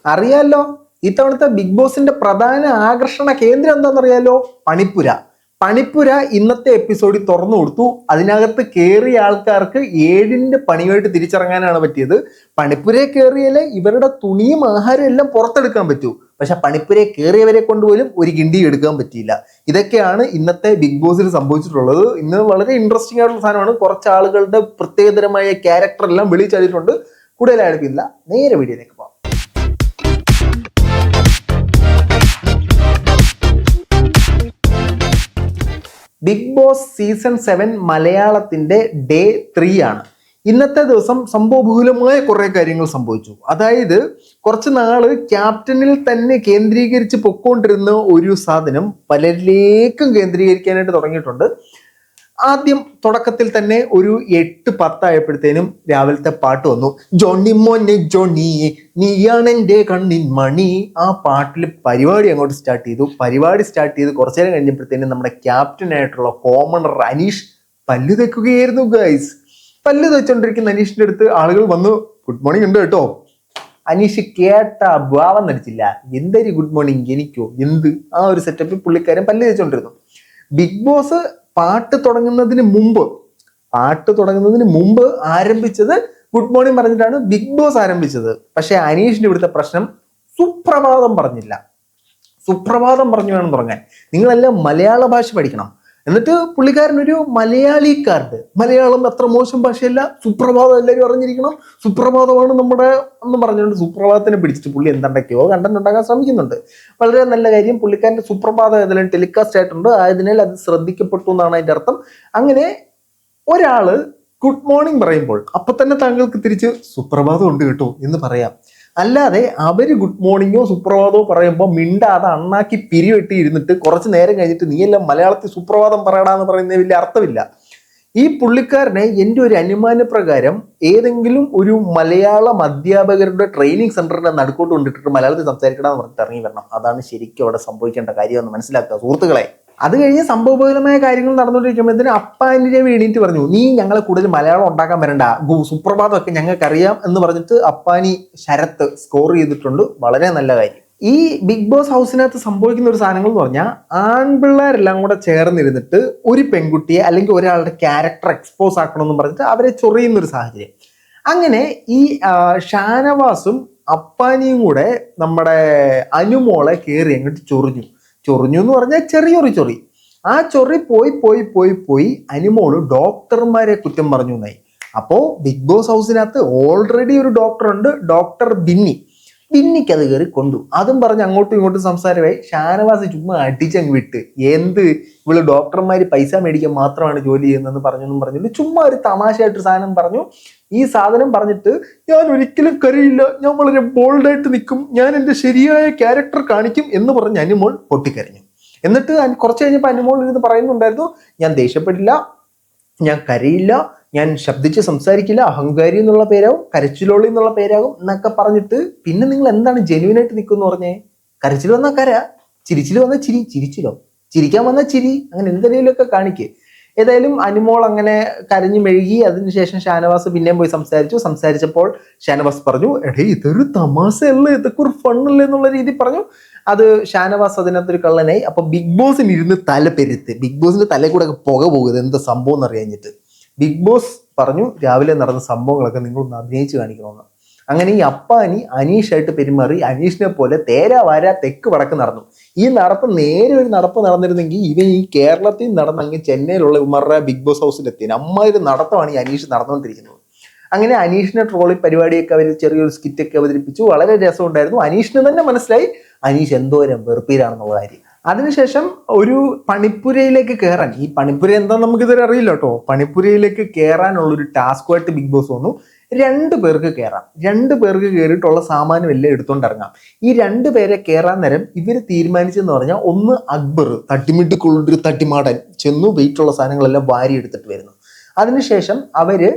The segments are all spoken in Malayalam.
അറിയാലോ, ഇത്തവണത്തെ ബിഗ് ബോസിന്റെ പ്രധാന ആകർഷണ കേന്ദ്രം എന്താണെന്നറിയാലോ? പണിപ്പുര. പണിപ്പുര ഇന്നത്തെ എപ്പിസോഡിൽ തുറന്നു കൊടുത്തു. അതിനകത്ത് കയറിയ ആൾക്കാർക്ക് 7ന്റെ പണിയായിട്ട് തിരിച്ചിറങ്ങാനാണ് പറ്റിയത്. പണിപ്പുരയെ കയറിയാലേ ഇവരുടെ തുണിയും ആഹാരം എല്ലാം പുറത്തെടുക്കാൻ പറ്റൂ. പക്ഷെ പണിപ്പുരയെ കയറിയവരെ കൊണ്ടുപോലും ഒരു കിണ്ടി എടുക്കാൻ പറ്റിയില്ല. ഇതൊക്കെയാണ് ഇന്നത്തെ ബിഗ് ബോസിൽ സംഭവിച്ചിട്ടുള്ളത്. ഇന്ന് വളരെ ഇൻട്രസ്റ്റിംഗ് ആയിട്ടുള്ള സാധനമാണ്. കുറച്ച് ആളുകളുടെ പ്രത്യേകതരമായ ക്യാരക്ടർ എല്ലാം വെളിച്ചടിയിട്ടുണ്ട്. കൂടുതലായിരിക്കില്ല, നേരെ വീഡിയോയിലേക്ക് പോകാം. ബിഗ് ബോസ് സീസൺ 7 മലയാളത്തിന്റെ ഡേ 3 ആണ്. ഇന്നത്തെ ദിവസം സംഭവബഹുലമായ കുറെ കാര്യങ്ങൾ സംഭവിച്ചു. അതായത് കുറച്ച് നാള് ക്യാപ്റ്റനിൽ തന്നെ കേന്ദ്രീകരിച്ച് പൊക്കോണ്ടിരുന്ന ഒരു സാധനം പലരിലേക്കും കേന്ദ്രീകരിക്കാനായിട്ട് തുടങ്ങിയിട്ടുണ്ട്. ആദ്യം തുടക്കത്തിൽ തന്നെ ഒരു 8-10 ആയപ്പോഴത്തേനും രാവിലത്തെ പാട്ട് വന്നു. ജോണി മോനെ ജോണി നീയാണ് എൻ്റെ കണ്ണിൻ മണി. ആ പാട്ടിൽ പരിപാടി അങ്ങോട്ട് സ്റ്റാർട്ട് ചെയ്തു. പരിപാടി സ്റ്റാർട്ട് ചെയ്ത് കുറച്ചു നേരം കഴിഞ്ഞപ്പോഴത്തേനും നമ്മുടെ ക്യാപ്റ്റൻ ആയിട്ടുള്ള കോമണർ അനീഷ് പല്ല് തെക്കുകയായിരുന്നു ഗൈസ്. പല്ല് തെച്ചോണ്ടിരിക്കുന്ന അനീഷിന്റെ അടുത്ത് ആളുകൾ വന്നു, ഗുഡ് മോർണിംഗ് ഉണ്ട് കേട്ടോ. അനീഷ് കേട്ട ഭാവം നടിച്ചില്ല. എന്തൊരു ഗുഡ് മോർണിംഗ്, എനിക്കോ എന്ത്, ആ ഒരു സെറ്റപ്പിൽ പുള്ളിക്കാരൻ പല്ല് തെച്ചോണ്ടിരുന്നു. ബിഗ് ബോസ് പാട്ട് തുടങ്ങുന്നതിന് മുമ്പ് ആരംഭിച്ചത് ഗുഡ് മോർണിംഗ് പറഞ്ഞിട്ടാണ് ബിഗ് ബോസ് ആരംഭിച്ചത്. പക്ഷെ അനീഷിന്റെ ഇവിടുത്തെ പ്രശ്നം സുപ്രഭാതം പറഞ്ഞില്ല. സുപ്രഭാതം പറഞ്ഞു വേണം തുടങ്ങാൻ. നിങ്ങളെല്ലാം മലയാള ഭാഷ പഠിക്കണം. എന്നിട്ട് പുള്ളിക്കാരനൊരു മലയാളി കാർഡ്, മലയാളം അത്ര മോശം ഭാഷയല്ല, സുപ്രഭാതം എല്ലാവരും അറിഞ്ഞിരിക്കണം, സുപ്രഭാതമാണ് നമ്മുടെ എന്ന് പറഞ്ഞുകൊണ്ട് സുപ്രഭാതത്തിനെ പിടിച്ചിട്ട് പുള്ളി എന്തൊക്കെയോ കണ്ടന്റ് ഉണ്ടാക്കാൻ ശ്രമിക്കുന്നുണ്ട്. വളരെ നല്ല കാര്യം. പുള്ളിക്കാരന്റെ സുപ്രഭാതം ഏതെങ്കിലും ടെലികാസ്റ്റ് ആയിട്ടുണ്ട്, ആയതിനാൽ അത് ശ്രദ്ധിക്കപ്പെട്ടു എന്നാണ് അതിന്റെ അർത്ഥം. അങ്ങനെ ഒരാള് ഗുഡ് മോർണിംഗ് പറയുമ്പോൾ അപ്പൊ തന്നെ താങ്കൾക്ക് തിരിച്ച് സുപ്രഭാതം ഉണ്ട് കേട്ടോ എന്ന് പറയാം. അല്ലാതെ അവര് ഗുഡ് മോർണിംഗോ സുപ്രഭാതമോ പറയുമ്പോൾ മിണ്ടാതെ അണ്ണാക്കി പിരിവെട്ടി ഇരുന്നിട്ട് കുറച്ച് നേരം കഴിഞ്ഞിട്ട് നീയെല്ലാം മലയാളത്തിൽ സുപ്രഭാതം പറയടാന്ന് പറയുന്നത് വലിയ അർത്ഥമില്ല. ഈ പുള്ളിക്കാരനെ എൻ്റെ ഒരു അനുമാന പ്രകാരം ഏതെങ്കിലും ഒരു മലയാളം അധ്യാപകരുടെ ട്രെയിനിങ് സെന്ററിന്റെ നടുക്കോട്ട് കൊണ്ടിട്ടിട്ട് മലയാളത്തിൽ സംസാരിക്കണമെന്ന് പറഞ്ഞിട്ട് ഇറങ്ങി വരണം. അതാണ് ശരിക്കും അവിടെ സംഭവിക്കേണ്ട കാര്യം എന്ന് മനസ്സിലാക്കുക സുഹൃത്തുക്കളെ. അത് കഴിഞ്ഞ് സംഭവബഹുലമായ കാര്യങ്ങൾ നടന്നുകൊണ്ടിരിക്കുമ്പോഴത്തേന് അപ്പാനിരെ എണീറ്റ് പറഞ്ഞു, നീ ഞങ്ങളെ കൂടുതൽ മലയാളം ഉണ്ടാക്കാൻ വരണ്ട, സുപ്രഭാതമൊക്കെ ഞങ്ങൾക്കറിയാം എന്ന് പറഞ്ഞിട്ട് അപ്പാനി ശരത്ത് സ്കോർ ചെയ്തിട്ടുണ്ട്. വളരെ നല്ല കാര്യം. ഈ ബിഗ് ബോസ് ഹൗസിനകത്ത് സംഭവിക്കുന്ന ഒരു സാധനങ്ങൾ എന്ന് പറഞ്ഞാൽ ആൺപിള്ളേരെല്ലാം കൂടെ ചേർന്നിരുന്നിട്ട് ഒരു പെൺകുട്ടിയെ അല്ലെങ്കിൽ ഒരാളുടെ ക്യാരക്ടർ എക്സ്പോസ് ആക്കണമെന്ന് പറഞ്ഞിട്ട് അവരെ ചൊറിയുന്ന ഒരു സാഹചര്യം. അങ്ങനെ ഈ ഷാനവാസും അപ്പാനിയും കൂടെ നമ്മുടെ അനുമോളെ കയറി അങ്ങോട്ട് ചൊറിഞ്ഞു എന്ന് പറഞ്ഞാൽ ചെറിയൊരു ചൊറി. ആ ചൊറി പോയി അനുമോള് ഡോക്ടർമാരെ കുറ്റം പറഞ്ഞു എന്നായി. അപ്പോ ബിഗ് ബോസ് ഹൗസിനകത്ത് ഓൾറെഡി ഒരു ഡോക്ടർ ഉണ്ട്, ഡോക്ടർ ബിന്നിക്ക് അത് കയറി കൊണ്ടു. അതും പറഞ്ഞ് അങ്ങോട്ടും ഇങ്ങോട്ടും സംസാരമായി. ഷാനവാസ് ചുമ്മാ അടിച്ചങ്ങ് വിട്ട്, എന്ത് ഇവള് ഡോക്ടർമാര് പൈസ മേടിക്കാൻ മാത്രമാണ് ജോലി ചെയ്യുന്നതെന്ന് പറഞ്ഞിട്ട് ചുമ്മാ ഒരു തമാശയായിട്ട് സാധനം പറഞ്ഞു. ഈ സാധനം പറഞ്ഞിട്ട് ഞാൻ ഒരിക്കലും കരയില്ല, ഞാൻ വളരെ ബോൾഡായിട്ട് നിൽക്കും, ഞാൻ എൻ്റെ ശരിയായ ക്യാരക്ടർ കാണിക്കും എന്ന് പറഞ്ഞ് അനുമോൾ പൊട്ടിക്കരഞ്ഞു. എന്നിട്ട് കുറച്ച് കഴിഞ്ഞപ്പോൾ അനുമോൾ ഇരുന്ന് പറയുന്നുണ്ടായിരുന്നു, ഞാൻ ദേഷ്യപ്പെടില്ല, ഞാൻ കരയില്ല, ഞാൻ ശബ്ദിച്ച് സംസാരിക്കില്ല, അഹങ്കാരി എന്നുള്ള പേരാവും, കരച്ചിലോളി എന്നുള്ള പേരാകും എന്നൊക്കെ പറഞ്ഞിട്ട് പിന്നെ നിങ്ങൾ എന്താണ് ജെന്യൂനായിട്ട് നിൽക്കുമെന്ന് പറഞ്ഞേ? കരച്ചിൽ വന്നാൽ കര, ചിരിച്ചിൽ വന്നാൽ ചിരിച്ചിലോ, ചിരിക്കാൻ വന്നാൽ ചിരി, അങ്ങനെ എന്തെങ്കിലുമൊക്കെ കാണിക്ക്. ഏതായാലും അനുമോൾ അങ്ങനെ കരഞ്ഞു മെഴുകി. അതിനുശേഷം ഷാനവാസ് പിന്നെയും പോയി സംസാരിച്ചപ്പോൾ ഷാനവാസ് പറഞ്ഞു, എടേ ഇതൊരു തമാശയല്ലേ, ഇതൊക്കെ ഒരു ഫണ്ണല്ലേ എന്നുള്ള രീതി പറഞ്ഞു. അത് ഷാനവാസ് അതിനകത്തൊരു കള്ളനായി. അപ്പൊ ബിഗ് ബോസിന് ഇരുന്ന് തല പെരുത്ത്, ബിഗ് ബോസിന്റെ തലയിൽ കൂടെ പുക പോകുന്നത് എന്താ സംഭവം എന്ന് അറിയാഞ്ഞിട്ട് ബിഗ് ബോസ് പറഞ്ഞു, രാവിലെ നടന്ന സംഭവങ്ങളൊക്കെ നിങ്ങളൊന്ന് അഭിനയിച്ച് കാണിക്കണമെന്ന്. അങ്ങനെ ഈ അപ്പാനി അനീഷായിട്ട് പെരുമാറി അനീഷിനെ പോലെ തേരാ വാര തെക്ക് വടക്ക് നടന്നു. ഈ നടപ്പ് നേരെ ഒരു നടപ്പ് നടന്നിരുന്നെങ്കിൽ ഇവൻ ഈ കേരളത്തിൽ നടന്ന് അങ്ങ് ചെന്നൈയിലുള്ള ഉമറ ബിഗ് ബോസ് ഹൗസിലെത്തി. അമ്മാതിരി നടത്തമാണ് ഈ അനീഷ് നടന്നുകൊണ്ടിരിക്കുന്നത്. അങ്ങനെ അനീഷിനെ ട്രോളി പരിപാടിയൊക്കെ അവർ ചെറിയൊരു സ്കിറ്റൊക്കെ അവതരിപ്പിച്ചു. വളരെ രസമുണ്ടായിരുന്നു. അനീഷിന് തന്നെ മനസ്സിലായി അനീഷ് എന്തോരം വെറുപ്പീരാണെന്നുള്ള കാര്യം. അതിനുശേഷം ഒരു പണിപ്പുരയിലേക്ക് കയറാൻ, ഈ പണിപ്പുര എന്താണെന്ന് നമുക്ക് ഇതുവരെ അറിയില്ല കേട്ടോ, പണിപ്പുരയിലേക്ക് കയറാനുള്ളൊരു ടാസ്കുമായിട്ട് ബിഗ് ബോസ് വന്നു. 2 പേർക്ക് കയറാം. 2 പേർക്ക് കയറിയിട്ടുള്ള സാമാനം എല്ലാം എടുത്തോണ്ട് ഇറങ്ങാം. ഈ 2 പേരെ കയറാൻ നേരം ഇവര് തീരുമാനിച്ചെന്ന് പറഞ്ഞാൽ, ഒന്ന് അക്ബർ തട്ടിമിട്ടിക്കുള്ളൊരു തട്ടിമാടൻ ചെന്നു വെയിറ്റുള്ള സാധനങ്ങളെല്ലാം വാരി എടുത്തിട്ട് വരുന്നു. അതിനുശേഷം അവര്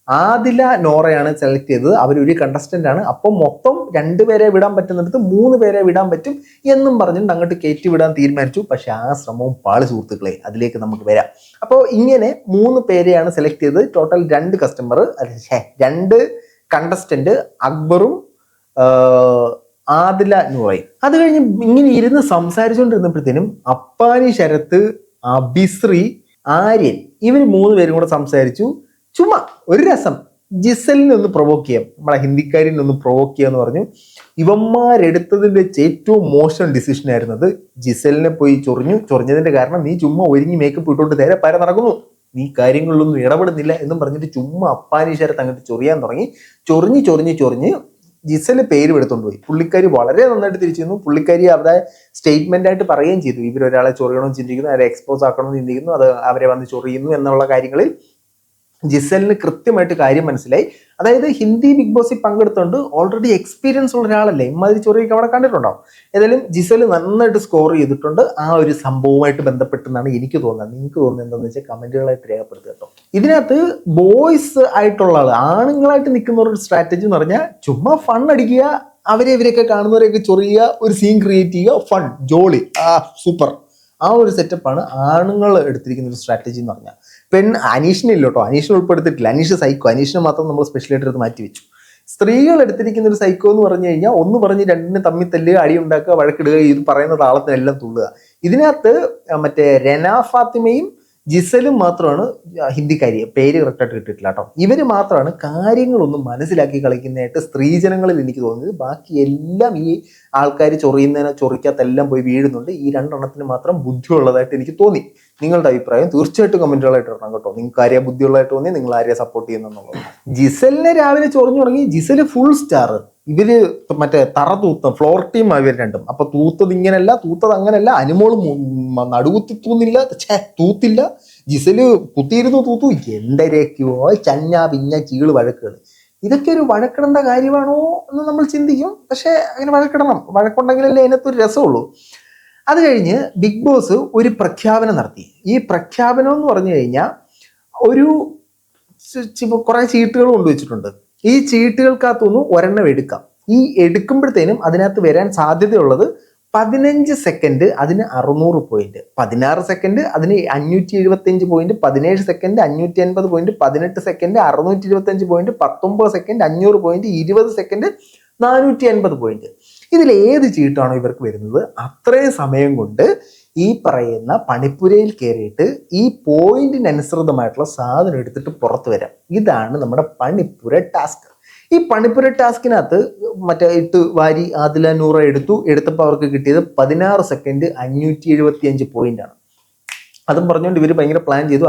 ആദില നോറയാണ് സെലക്ട് ചെയ്തത്. അവരൊരു കണ്ടസ്റ്റന്റ് ആണ്. അപ്പോൾ മൊത്തം 2 പേരെ വിടാൻ പറ്റുന്നിടത്ത് 3 പേരെ വിടാൻ പറ്റും എന്നും പറഞ്ഞിട്ട് അങ്ങോട്ട് കയറ്റി വിടാൻ തീരുമാനിച്ചു. പക്ഷെ ആ ശ്രമവും പാളി സുഹൃത്തുക്കളെ, അതിലേക്ക് നമുക്ക് വരാം. അപ്പോൾ ഇങ്ങനെ 3 പേരെയാണ് സെലക്ട് ചെയ്തത്. ടോട്ടൽ 2 കണ്ടസ്റ്റന്റ്, അക്ബറും ആദില നൂറയും. അത് കഴിഞ്ഞ് ഇങ്ങനെ ഇരുന്ന് സംസാരിച്ചുകൊണ്ടിരുന്നപ്പോഴത്തേനും അപ്പാനി ശരത്ത്, അഭിശ്രീ, ആര്യൻ ഇവർ 3 പേരും കൂടെ സംസാരിച്ചു. ചുമ്മാ ഒരു രസം ജിസലിനെ ഒന്ന് പ്രൊവോക്ക് ചെയ്യാം, നമ്മളെ ഹിന്ദിക്കാരിനെ ഒന്ന് പ്രൊവോക്ക് ചെയ്യാന്ന് പറഞ്ഞു. ഇവന്മാരെടുത്തതിൽ വെച്ച് ഏറ്റവും മോശം ഡിസിഷൻ ആയിരുന്നത് ജിസലിനെ പോയി ചൊറിഞ്ഞതിന്റെ കാരണം നീ ചുമ്മാ ഒരുങ്ങി മേക്കപ്പ് ഇട്ടുകൊണ്ട് നേരെ പര നടക്കുന്നു, നീ കാര്യങ്ങളിലൊന്നും ഇടപെടുന്നില്ല എന്നും പറഞ്ഞിട്ട് ചുമ്മാ അപ്പാനി ശരത്ത് അങ്ങോട്ട് ചൊറിയാൻ തുടങ്ങി. ചൊറിഞ്ഞ് ജിസല് പേരും എടുത്തോണ്ട് പോയി. പുള്ളിക്കാരി വളരെ നന്നായിട്ട് തിരിച്ചു തന്നു. പുള്ളിക്കാരി അവിടെ സ്റ്റേറ്റ്മെന്റ് ആയിട്ട് പറയുകയും ചെയ്തു, ഇവരൊരാളെ ചൊറിയണമെന്ന് ചിന്തിക്കുന്നു, അവരെ എക്സ്പോസ് ആക്കണമെന്ന് ചിന്തിക്കുന്നു, അത് അവരെ വന്ന് ചൊറിയുന്നു എന്നുള്ള കാര്യങ്ങളിൽ ജിസലിന് കൃത്യമായിട്ട് കാര്യം മനസ്സിലായി. അതായത് ഹിന്ദി ബിഗ് ബോസിൽ പങ്കെടുത്തുകൊണ്ട് ഓൾറെഡി എക്സ്പീരിയൻസ് ഉള്ള ഒരാളല്ലേ, ഇമാതിരി ചൊറിയൊക്കെ അവിടെ കണ്ടിട്ടുണ്ടാവും. ഏതായാലും ജിസൽ നന്നായിട്ട് സ്കോർ ചെയ്തിട്ടുണ്ട് ആ ഒരു സംഭവവുമായിട്ട് ബന്ധപ്പെട്ടെന്നാണ് എനിക്ക് തോന്നുന്നത്. നിങ്ങൾക്ക് തോന്നുന്നത് എന്താണെന്ന് വെച്ചാൽ കമന്റുകളായിട്ട് രേഖപ്പെടുത്തുക കേട്ടോ. ഇതിനകത്ത് ബോയ്സ് ആയിട്ടുള്ള ആള്, ആണുങ്ങളായിട്ട് നിൽക്കുന്ന ഒരു സ്ട്രാറ്റജി എന്ന് പറഞ്ഞാൽ ചുമ്മാ ഫൺ അടിക്കുക, ഇവരെയൊക്കെ കാണുന്നവരെയൊക്കെ ചൊറിയുക, ഒരു സീൻ ക്രിയേറ്റ് ചെയ്യുക, ഫൺ ജോളി, സൂപ്പർ. ആ ഒരു സെറ്റപ്പാണ് ആണുങ്ങൾ എടുത്തിരിക്കുന്ന ഒരു സ്ട്രാറ്റജി എന്ന് പറഞ്ഞാൽ. അനീഷിനെ ഇല്ല കേട്ടോ, അനീഷിനെ ഉൾപ്പെടുത്തിയിട്ടില്ല. അനീഷ് സൈക്കോ, അനീഷിനെ മാത്രം നമ്മൾ സ്പെഷ്യലായിട്ട് എടുത്ത് മാറ്റി വെച്ചു. സ്ത്രീകൾ എടുത്തിരിക്കുന്ന ഒരു സൈക്കോ എന്ന് പറഞ്ഞു കഴിഞ്ഞാൽ ഒന്ന് പറഞ്ഞ് രണ്ടിന് തമ്മിൽ തല്ലുക, അടി ഉണ്ടാക്കുക, വഴക്കിടുക, ഇത് പറയുന്ന താളത്തിനെല്ലാം തുള്ളുക. ഇതിനകത്ത് മറ്റേ രന ഫാത്തിമയും ജിസലും മാത്രമാണ് ഹിന്ദിക്കാരി, പേര് കറക്റ്റായിട്ട് കിട്ടിയിട്ടില്ല കേട്ടോ. ഇവര് മാത്രമാണ് കാര്യങ്ങളൊന്നും മനസ്സിലാക്കി കളിക്കുന്നതായിട്ട് സ്ത്രീജനങ്ങളിൽ എനിക്ക് തോന്നുന്നത്. ബാക്കി എല്ലാം ഈ ആൾക്കാർ ചൊറിക്കാത്തെല്ലാം പോയി വീഴുന്നുണ്ട്. ഈ 2 എണ്ണത്തിന് മാത്രം ബുദ്ധിയുള്ളതായിട്ട് എനിക്ക് തോന്നി. നിങ്ങളുടെ അഭിപ്രായം തീർച്ചയായിട്ടും കമന്റുകളായിട്ട് ഇടണം കേട്ടോ. നിങ്ങൾക്ക് ആരെയാ ബുദ്ധിയുള്ളതായിട്ട് തോന്നി, നിങ്ങൾ ആരെയാ സപ്പോർട്ട് ചെയ്യുന്നുള്ളത്. ജിസലിനെ രാവിലെ ചൊറിഞ്ഞു തുടങ്ങി. ജിസല് ഫുൾ സ്റ്റാർ. ഇവര് മറ്റേ തറ തൂത്തം ഫ്ലോർ ടീം ഇവർ രണ്ടും. അപ്പൊ തൂത്തത് ഇങ്ങനല്ല, തൂത്തത് അങ്ങനല്ല. അനുമോള് നടുകുത്തി തൂത്തില്ല. ജിസല് കുത്തിയിരുന്നു തൂത്തു. എന്തരൊക്കെയോ ചഞ്ഞ പിഞ്ഞ ചീള് വഴക്കുകൾ. ഇതൊക്കെ ഒരു വഴക്കിടേണ്ട കാര്യമാണോ എന്ന് നമ്മൾ ചിന്തിക്കും. പക്ഷെ അങ്ങനെ വഴക്കിടണം, വഴക്കുണ്ടെങ്കിലല്ലേ അതിനകത്തൊരു രസമുള്ളൂ. അത് കഴിഞ്ഞ് ബിഗ് ബോസ് ഒരു പ്രഖ്യാപനം നടത്തി. ഈ പ്രഖ്യാപനം എന്ന് പറഞ്ഞു കഴിഞ്ഞാൽ ഒരു കുറെ ചീട്ടുകൾ കൊണ്ടുവച്ചിട്ടുണ്ട്. ഈ ചീട്ടുകൾക്കകത്തൊന്നും ഒരെണ്ണം എടുക്കാം. ഈ എടുക്കുമ്പോഴത്തേനും അതിനകത്ത് വരാൻ സാധ്യതയുള്ളത് 15 സെക്കൻഡ് അതിന് 600 പോയിന്റ്, 16 സെക്കൻഡ് അതിന് 575 point, 17 second 550 point, 18 second 625 point, 19 second 500 point, 20 second 450 point. ഇതിൽ ഏത് ചീട്ടാണോ ഇവർക്ക് വരുന്നത് അത്രയും സമയം കൊണ്ട് ഈ പറയുന്ന പണിപ്പുരയിൽ കയറിയിട്ട് ഈ പോയിന്റിനനുസൃതമായിട്ടുള്ള സാധനം എടുത്തിട്ട് പുറത്തു വരാം. ഇതാണ് നമ്മുടെ പണിപ്പുര ടാസ്ക്. ഈ പണിപ്പുര ടാസ്കിനകത്ത് മറ്റേ ഇട്ട് വാരി ആദില നൂറ എടുത്തപ്പോൾ അവർക്ക് കിട്ടിയത് 16 സെക്കൻഡ് 575 പോയിന്റ് ആണ്. അതും പറഞ്ഞുകൊണ്ട് ഇവർ ഭയങ്കര പ്ലാൻ ചെയ്തു.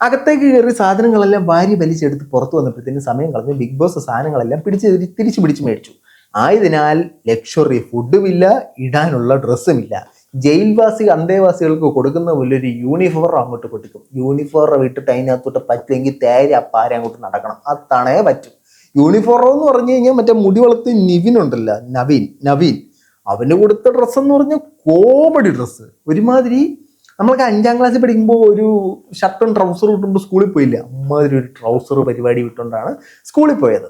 അകത്തേക്ക് കയറി സാധനങ്ങളെല്ലാം വാരി വലിച്ചെടുത്ത് പുറത്തു വന്നപ്പോഴത്തേന് സമയം കളഞ്ഞ് ബിഗ് ബോസ് സാധനങ്ങളെല്ലാം തിരിച്ചു പിടിച്ച് മേടിച്ചു. ആയതിനാൽ ലക്ഷറി ഫുഡുമില്ല, ഇടാനുള്ള ഡ്രസ്സുമില്ല. അന്തേവാസികൾക്ക് കൊടുക്കുന്ന പോലെ ഒരു യൂണിഫോം അങ്ങോട്ട് പൊട്ടിക്കും. യൂണിഫോം വിട്ടിട്ട് അതിനകത്തോട്ട് പറ്റില്ലെങ്കിൽ തേര് അപ്പാരെ അങ്ങോട്ട് നടക്കണം. അതാണേ പറ്റും. യൂണിഫോം എന്ന് പറഞ്ഞു കഴിഞ്ഞാൽ മറ്റേ മുടി വളർത്തി നിവിൻ ഉണ്ടല്ലോ, നവീൻ അവന് കൊടുത്ത ഡ്രസ്സ് എന്ന് പറഞ്ഞാൽ കോമഡി ഡ്രസ്സ്. ഒരുമാതിരി നമ്മളൊക്കെ 5ാം ക്ലാസ്സിൽ പഠിക്കുമ്പോൾ ഒരു ഷർട്ടും ട്രൗസറും ഇട്ടുകൊണ്ട് സ്കൂളിൽ പോയില്ല, അമ്മാതിരി ഒരു ട്രൗസർ പരിപാടി വിട്ടുകൊണ്ടാണ് സ്കൂളിൽ പോയത്.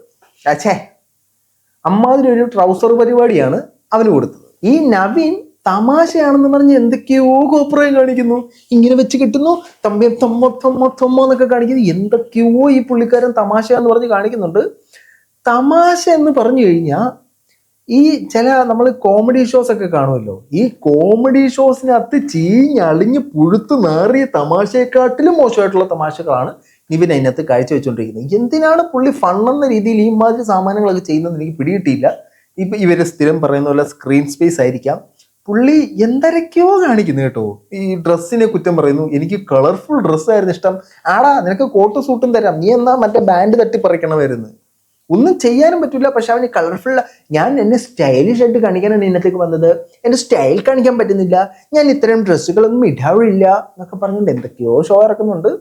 അമ്മാതിരി ഒരു ട്രൗസർ പരിപാടിയാണ് അവന് കൊടുത്തത്. ഈ നവീൻ തമാശയാണെന്ന് പറഞ്ഞ് എന്തൊക്കെയോ കോപ്രായം കാണിക്കുന്നു. ഇങ്ങനെ വെച്ച് കിട്ടുന്നു, തമ്മ എന്നൊക്കെ കാണിക്കുന്നു. എന്തൊക്കെയോ ഈ പുള്ളിക്കാരൻ തമാശ എന്ന് പറഞ്ഞ് കാണിക്കുന്നുണ്ട്. തമാശ എന്ന് പറഞ്ഞു കഴിഞ്ഞാൽ ഈ ചില നമ്മൾ കോമഡി ഷോസ് ഒക്കെ കാണുമല്ലോ, ഈ കോമഡി ഷോസിനകത്ത് ചീഞ്ഞളിഞ്ഞ് പുഴുത്ത് നാറിയ തമാശയെക്കാട്ടിലും മോശമായിട്ടുള്ള തമാശകളാണ് നിവിൻ അതിനകത്ത് കാഴ്ചവെച്ചുകൊണ്ടിരിക്കുന്നത്. എന്തിനാണ് പുള്ളി ഫണ്ണെന്ന രീതിയിൽ ഈ മാതിരി സാമാനങ്ങളൊക്കെ ചെയ്യുന്നത് എനിക്ക് പിടികിട്ടിയില്ല. ഇവര് സ്ഥിരം പറയുന്ന പോലെ സ്ക്രീൻ സ്പേസ് ആയിരിക്കാം. പുള്ളി എന്തരൊക്കെയോ കാണിക്കുന്നു കേട്ടോ. ഈ ഡ്രസ്സിനെ കുറ്റം പറയുന്നു. എനിക്ക് കളർഫുൾ ഡ്രസ്സായിരുന്നു ഇഷ്ടം. ആടാ നിനക്ക് കോട്ട് സൂട്ടും തരാം, നീ എന്നാ മറ്റേ ബാൻഡ് തട്ടിപ്പറിക്കണമായിരുന്നു. ഒന്നും ചെയ്യാനും പറ്റില്ല. പക്ഷെ അവന് കളർഫുൾ, എന്നെ സ്റ്റൈലിഷ് ആയിട്ട് കാണിക്കാനാണ് ഇന്നത്തേക്ക് വന്നത്, എന്റെ സ്റ്റൈൽ കാണിക്കാൻ പറ്റുന്നില്ല, ഞാൻ ഇത്തരം ഡ്രസ്സുകളൊന്നും ഇടാവില്ല എന്നൊക്കെ പറഞ്ഞുകൊണ്ട് എന്തൊക്കെയോ ഷോ ഇറക്കുന്നുണ്ട്.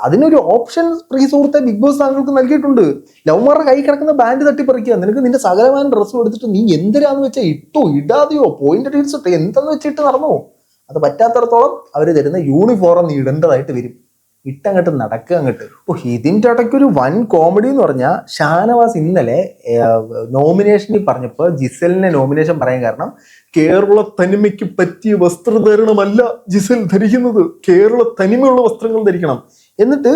അതിനൊരു ഓപ്ഷൻ പ്രിയ സുഹൃത്തെ ബിഗ് ബോസ് താങ്കൾക്ക് നൽകിയിട്ടുണ്ട്. ലവ്മാരുടെ കൈ കിടക്കുന്ന ബാൻഡ് തട്ടിപ്പറിക്കുക. നിനക്ക് നിന്റെ സകലമായ ഡ്രസ്സും എടുത്തിട്ട് നീ എന്തിനാന്ന് വെച്ചാൽ ഇട്ടോ ഇടാതെയോ പോയിന്റ് ഡീൽസ് ഇട്ടോ എന്തെന്ന് വെച്ചിട്ട് നടന്നോ. അത് പറ്റാത്തടത്തോളം അവർ തരുന്ന യൂണിഫോം നീ ഇടേണ്ടതായിട്ട് വരും. ഇട്ടങ്ങോട്ട് നടക്കുക അങ്ങോട്ട്. ഇതിൻ്റെ ഇടയ്ക്ക് ഒരു വൻ കോമഡി എന്ന് പറഞ്ഞാൽ ഷാനവാസ് ഇന്നലെ നോമിനേഷനിൽ പറഞ്ഞപ്പോൾ ജിസലിനെ നോമിനേഷൻ പറയാൻ കാരണം കേരള തനിമയ്ക്ക് പറ്റിയ വസ്ത്രധാരണമല്ല ജിസൽ ധരിക്കുന്നത്, കേരള തനിമയുള്ള വസ്ത്രങ്ങൾ ധരിക്കണം. എന്നിട്ട്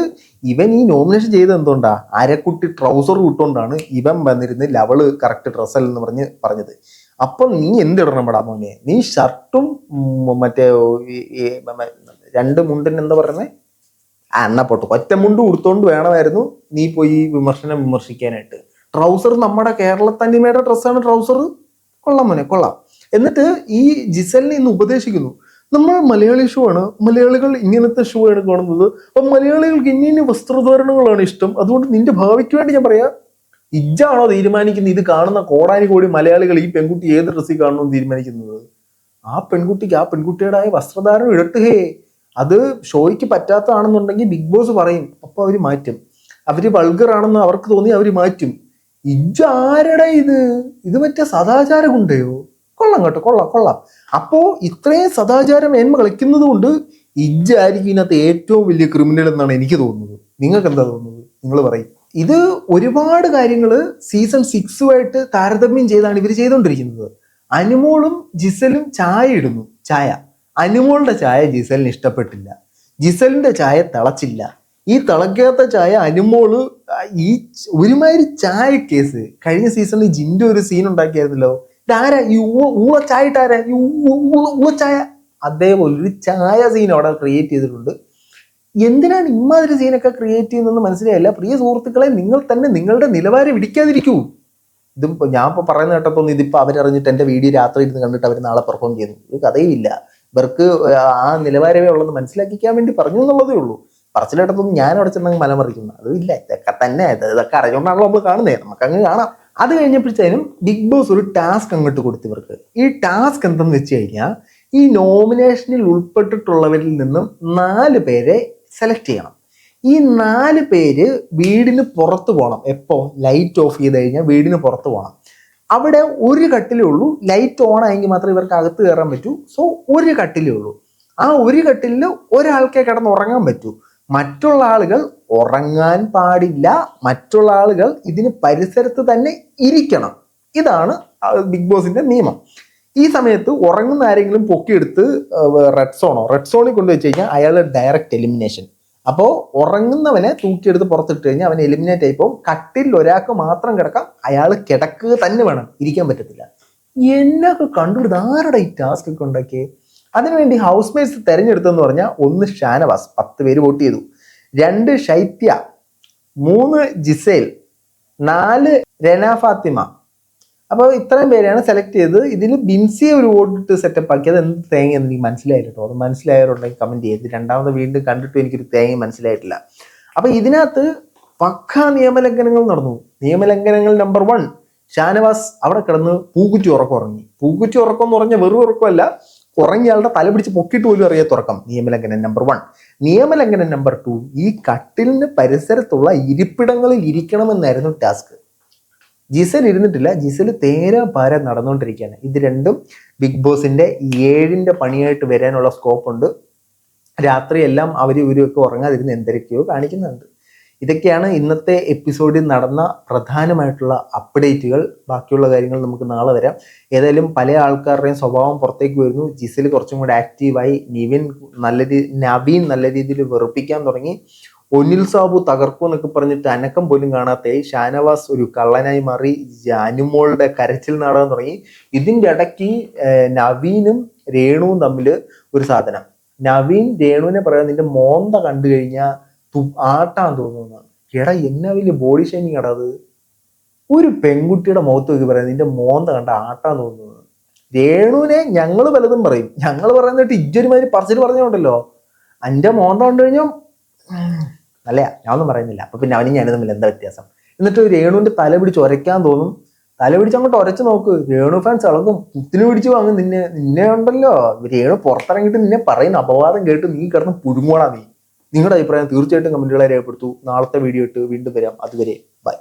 ഇവൻ ഈ നോമിനേഷൻ ചെയ്ത് എന്തുകൊണ്ടാ, അരക്കുട്ടി ട്രൗസർ ഇട്ടുകൊണ്ടാണ് ഇവൻ വന്നിരുന്ന് ലവള് കറക്റ്റ് ഡ്രസ്സല്ലെന്ന് പറഞ്ഞത്. അപ്പം നീ എന്തിടണം പെടാ മോനെ, നീ ഷർട്ടും മറ്റേ രണ്ട് മുണ്ടിന് എന്താ പറയുന്നത്, എണ്ണപ്പൊട്ട് ഒറ്റ മുണ്ട് കൊടുത്തോണ്ട് വേണമായിരുന്നു നീ പോയി വിമർശിക്കാനായിട്ട്. ട്രൗസർ നമ്മുടെ കേരളത്തനിമയുടെ ഡ്രസ്സാണ് ട്രൗസർ. കൊള്ളാം മോനെ കൊള്ളാം. എന്നിട്ട് ഈ ജിസലിനെ ഇന്ന് ഉപദേശിക്കുന്നു, നമ്മൾ മലയാളി ഷോ ആണ്, മലയാളികൾ ഇങ്ങനത്തെ ഷോ ആണ് കാണുന്നത്, അപ്പൊ മലയാളികൾക്ക് ഇന്ന വസ്ത്രധാരണങ്ങളാണ് ഇഷ്ടം, അതുകൊണ്ട് നിന്റെ ഭാവിക്ക് വേണ്ടി ഞാൻ പറയാ, ഇജ്ജാണോ തീരുമാനിക്കുന്നത് ഇത് കാണുന്ന കോടാനുകോടി മലയാളികൾ ഈ പെൺകുട്ടി ഏത് ഡ്രസ്സിൽ കാണണമെന്ന് തീരുമാനിക്കുന്നത്? ആ പെൺകുട്ടിക്ക് ആ പെൺകുട്ടിയുടേതായ വസ്ത്രധാരണം ഇടട്ടുകേ. അത് ഷോയ്ക്ക് പറ്റാത്തതാണെന്നുണ്ടെങ്കിൽ ബിഗ് ബോസ് പറയും, അപ്പൊ അവര് മാറ്റും. അവര് വൾഗർ ആണെന്ന് അവർക്ക് തോന്നി അവര് മാറ്റും. ഇജ്ജ് ആരടാ ഇത് മറ്റേ സദാചാര ഗുണ്ടയോ? കൊള്ളാം കേട്ടോ, കൊള്ളാം. അപ്പോ ഇത്രയും സദാചാരം മേന്മ കളിക്കുന്നത് കൊണ്ട് ഇജ്ജായിരിക്കും ഇതിനകത്ത് ഏറ്റവും വലിയ ക്രിമിനൽ എന്നാണ് എനിക്ക് തോന്നുന്നത്. നിങ്ങൾക്ക് എന്താ തോന്നുന്നത്? നിങ്ങൾ പറയും. ഇത് ഒരുപാട് കാര്യങ്ങള് സീസൺ 6 താരതമ്യം ചെയ്താണ് ഇവർ ചെയ്തുകൊണ്ടിരിക്കുന്നത്. അനുമോളും ജിസലും ചായ ഇടുന്നു. അനുമോളുടെ ചായ ജിസലിന് ഇഷ്ടപ്പെട്ടില്ല, ജിസലിന്റെ ചായ തിളച്ചില്ല. ഈ തിളക്കാത്ത ചായ അനുമോള് ഈ ഒരുമാതിരി ചായ കേസ്. കഴിഞ്ഞ സീസണിൽ ജിന്റെ ഒരു സീൻ ഉണ്ടാക്കിയായിരുന്നല്ലോ, ഇതാരാ ഈ ഊളച്ചായ ഇട്ടാരാ, ഈ ഊളച്ചായ, അതേപോലെ ഒരു ചായ സീൻ അവിടെ ക്രിയേറ്റ് ചെയ്തിട്ടുണ്ട്. എന്തിനാണ് ഇമ്മാതിരി സീനൊക്കെ ക്രിയേറ്റ് ചെയ്യുന്നതെന്ന് മനസ്സിലായില്ല. പ്രിയ സുഹൃത്തുക്കളെ, നിങ്ങൾ തന്നെ നിങ്ങളുടെ നിലവാരം ഇടിക്കാതിരിക്കൂ. ഇതും ഞാൻ ഇപ്പോൾ പറയുന്ന കേട്ടപ്പോൾ ഇതിപ്പോൾ അവരറിഞ്ഞിട്ട് എൻ്റെ വീഡിയോ രാത്രി ഇരുന്ന് കണ്ടിട്ട് അവർ നാളെ പെർഫോം ചെയ്യുന്നു. ഇത് കഥയും ഇല്ല. ഇവർക്ക് ആ നിലവാരമേ ഉള്ളതെന്ന് മനസ്സിലാക്കിക്കാൻ വേണ്ടി പറഞ്ഞു എന്നുള്ളതേ ഉള്ളൂ. പറച്ചിലേട്ടത്തൊന്നും ഞാൻ അവിടെ ചെന്നങ്ങ് മലമറിക്കുന്നു. അതുമില്ല, ഇതൊക്കെ തന്നെ ഇതൊക്കെ അറിഞ്ഞുകൊണ്ടാണല്ലോ നമ്മൾ കാണുന്നത്, നമുക്കങ്ങ് കാണാം. അത് കഴിഞ്ഞപ്പോഴത്തേനും ബിഗ് ബോസ് ഒരു ടാസ്ക് അങ്ങോട്ട് കൊടുത്തു ഇവർക്ക്. ഈ ടാസ്ക് എന്തെന്ന് വെച്ച് കഴിഞ്ഞാൽ, ഈ നോമിനേഷനിൽ ഉൾപ്പെട്ടിട്ടുള്ളവരിൽ നിന്നും 4 പേരെ സെലക്ട് ചെയ്യണം. ഈ 4 പേര് വീടിന് പുറത്ത് പോകണം. എപ്പോ ലൈറ്റ് ഓഫ് ചെയ്ത് കഴിഞ്ഞാൽ വീടിന് പുറത്ത് പോകണം. അവിടെ ഒരു കട്ടിലേ ഉള്ളൂ, ലൈറ്റ് ഓൺ ആയെങ്കിൽ മാത്രമേ ഇവർക്ക് അകത്ത് കയറാൻ പറ്റൂ. സോ ഒരു കട്ടിലേ ഉള്ളൂ. ആ ഒരു കട്ടിലിൽ ഒരാൾക്കേ കിടന്ന് ഉറങ്ങാൻ പറ്റൂ. മറ്റുള്ള ആളുകൾ ഉറങ്ങാൻ പാടില്ല. മറ്റുള്ള ആളുകൾ ഇതിന് പരിസരത്ത് തന്നെ ഇരിക്കണം. ഇതാണ് ബിഗ് ബോസിന്റെ നിയമം. ഈ സമയത്ത് ഉറങ്ങുന്ന ആരെങ്കിലും പൊക്കിയെടുത്ത് റെഡ് സോണിൽ കൊണ്ടുവച്ച് കഴിഞ്ഞാൽ അയാൾ ഡയറക്റ്റ് എലിമിനേഷൻ. അപ്പോൾ ഉറങ്ങുന്നവനെ തൂക്കിയെടുത്ത് പുറത്തിട്ട് കഴിഞ്ഞാൽ അവൻ എലിമിനേറ്റ് ആയിപ്പോൾ. കട്ടിൽ ഒരാൾക്ക് മാത്രം കിടക്കാം, അയാൾ കിടക്കുക തന്നെ വേണം, ഇരിക്കാൻ പറ്റത്തില്ല. എന്നൊക്കെ കണ്ടുപിടുത്ത ആരുടെ ഈ ടാസ്ക് ഒക്കെ ഉണ്ടാക്കിയേ? അതിനുവേണ്ടി ഹൗസ് മേറ്റ്സ് തെരഞ്ഞെടുത്തെന്ന് പറഞ്ഞാൽ 1 ഷാനവാസ്, 10 പേര് വോട്ട് ചെയ്തു, 2 ഷൈത്യ, 3 ജിസേൽ, 4 രന ഫാത്തിമ. അപ്പോൾ ഇത്രയും പേരെയാണ് സെലക്ട് ചെയ്തത്. ഇതിൽ ബിൻസിയെ ഒരു വോട്ടിട്ട് സെറ്റപ്പ് ആക്കിയത് എന്ത് തേങ്ങ എന്ന് എനിക്ക് മനസ്സിലായില്ല കേട്ടോ. അത് മനസ്സിലായവരുണ്ടെങ്കിൽ കമന്റ് ചെയ്ത്. രണ്ടാമത് വീണ്ടും കണ്ടിട്ട് എനിക്കൊരു തേങ്ങ മനസ്സിലായിട്ടില്ല. അപ്പൊ ഇതിനകത്ത് പക്കാ നിയമലംഘനങ്ങൾ നടന്നു. നിയമലംഘനങ്ങൾ നമ്പർ 1, ഷാനവാസ് അവിടെ കിടന്ന് പൂക്കുറ്റി ഉറങ്ങി. പൂക്കുറ്റി ഉറക്കം എന്ന് പറഞ്ഞാൽ വെറും ഉറക്കമല്ല, ഉറങ്ങിയാളുടെ തല പിടിച്ച് പൊക്കിയിട്ട് പോലും അറിയാത്ത ഉറക്കം. നിയമലംഘനം നമ്പർ 1. നിയമലംഘനം നമ്പർ 2, ഈ കട്ടിലിന് പരിസരത്തുള്ള ഇരിപ്പിടങ്ങളിൽ ഇരിക്കണമെന്നായിരുന്നു ടാസ്ക്. ജിസൽ ഇരുന്നിട്ടില്ല. ജിസൽ പാര നടന്നുകൊണ്ടിരിക്കുകയാണ്. ഇത് രണ്ടും ബിഗ് ബോസിന്റെ 7ന്റെ പണിയായിട്ട് വരാനുള്ള സ്കോപ്പ് ഉണ്ട്. രാത്രിയെല്ലാം ഇവരൊക്കെ ഉറങ്ങാതിരുന്ന് എന്തൊക്കെയോ കാണിക്കുന്നുണ്ട്. ഇതൊക്കെയാണ് ഇന്നത്തെ എപ്പിസോഡിൽ നടന്ന പ്രധാനമായിട്ടുള്ള അപ്ഡേറ്റുകൾ. ബാക്കിയുള്ള കാര്യങ്ങൾ നമുക്ക് നാളെ വരാം. ഏതായാലും പല ആൾക്കാരുടെയും സ്വഭാവം പുറത്തേക്ക് വരുന്നു. ജിസൽ കുറച്ചും കൂടെ ആക്റ്റീവായി, നവീൻ നല്ല രീതിയിൽ വെറുപ്പിക്കാൻ തുടങ്ങി. ഒനിൽ സാബു തകർക്കും എന്നൊക്കെ പറഞ്ഞിട്ട് അനക്കം പോലും കാണാത്ത ഷാനവാസ് ഒരു കള്ളനായി മാറി. അനുമോളുടെ കരച്ചിൽ നാടകം തുടങ്ങി. ഇതിൻ്റെ ഇടയ്ക്ക് നവീനും രേണുവും തമ്മിൽ ഒരു സാധനം. നവീൻ രേണുവിനെ പറയാൻ, നിന്റെ മോന്ത കണ്ടു കഴിഞ്ഞാൽ ആട്ടാൻ തോന്നുന്നതാണ്. എടാ എന്നാ വലിയ ബോഡി ഷേമിങ് എടാ അത്. ഒരു പെൺകുട്ടിയുടെ മുഖത്ത് നോക്കി പറയാം നിന്റെ മോന്ത കണ്ട ആട്ടാൻ തോന്നുന്നത്. രേണുവിനെ ഞങ്ങൾ പലതും പറയും. ഞങ്ങൾ പറയുന്നിട്ട് ഇജ്ജൊരുമാതിരി പറച്ചിൽ പറഞ്ഞോണ്ടല്ലോ, എൻ്റെ മോന്ത കണ്ടു കഴിഞ്ഞാൽ അല്ല, ഞാൻ ഒന്നും പറയുന്നില്ല. അപ്പൊ പിന്നെ അവനും ഞാനും തമ്മിൽ എന്താ വ്യത്യാസം? എന്നിട്ട് രേണുവിന്റെ തല പിടിച്ച് ഉരയ്ക്കാൻ തോന്നും. തല പിടിച്ച് അങ്ങോട്ട് ഉരച്ച് നോക്ക്, രേണു ഫാൻസ് ഇളകും. കുത്തിന് പിടിച്ച് വാങ്ങും. നിന്നെ ഉണ്ടല്ലോ, രേണു പുറത്തിറങ്ങിയിട്ട് നിന്നെ പറയുന്ന അപവാദം കേട്ട് നീ കിടന്ന് പുഴുങ്ങോടാ നീ. നിങ്ങളുടെ അഭിപ്രായം തീർച്ചയായിട്ടും കമന്റുകളെ രേഖപ്പെടുത്തൂ. നാളത്തെ വീഡിയോ ഇട്ട് വീണ്ടും വരാം. അതുവരെ ബൈ.